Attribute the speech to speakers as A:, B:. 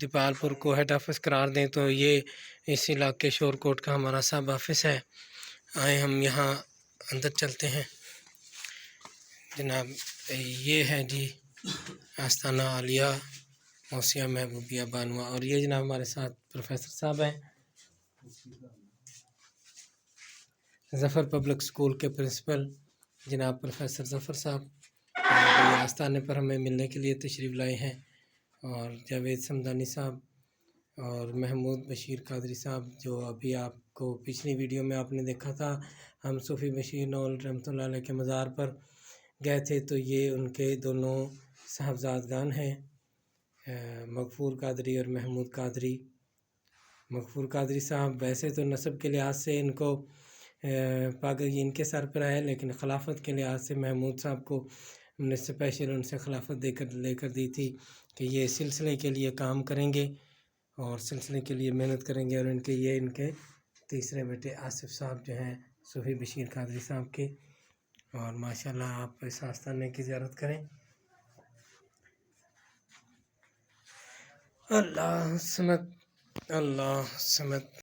A: دیپالپور کو head office قرار دیں تو یہ اس علاقے شور کوٹ کا ہمارا سب آفس ہے۔ آئیں ہم یہاں اندر چلتے ہیں جناب۔ یہ ہے جی آستانہ عالیہ موسیہ محبوبیہ بانوا، اور یہ جناب ہمارے ساتھ پروفیسر صاحب ہیں، ظفر پبلک اسکول کے پرنسپل جناب پروفیسر ظفر صاحب، اور یہ آستانے پر ہمیں ملنے کے لیے تشریف لائے ہیں، اور جاوید سمدانی صاحب اور محمود بشیر قادری صاحب، جو ابھی آپ کو پچھلی ویڈیو میں آپ نے دیکھا تھا، ہم صوفی بشیر نول رحمۃ اللہ علیہ کے مزار پر گئے تھے، تو یہ ان کے دونوں صاحبزادگان ہیں، مغفور قادری اور محمود قادری۔ مغفور قادری صاحب ویسے تو نسب کے لحاظ سے ان کو پاگل ان کے سر پر ہے، لیکن خلافت کے لحاظ سے محمود صاحب کو ہم نے اسپیشل ان سے خلافت لے کر دی تھی کہ یہ سلسلے کے لیے کام کریں گے اور سلسلے کے لیے محنت کریں گے، اور ان کے تیسرے بیٹے آصف صاحب جو ہیں صوفی بشیر قادری صاحب کے، اور ماشاءاللہ آپ اس آستانے کی زیارت کریں۔ اللہ سمت، اللہ سمت۔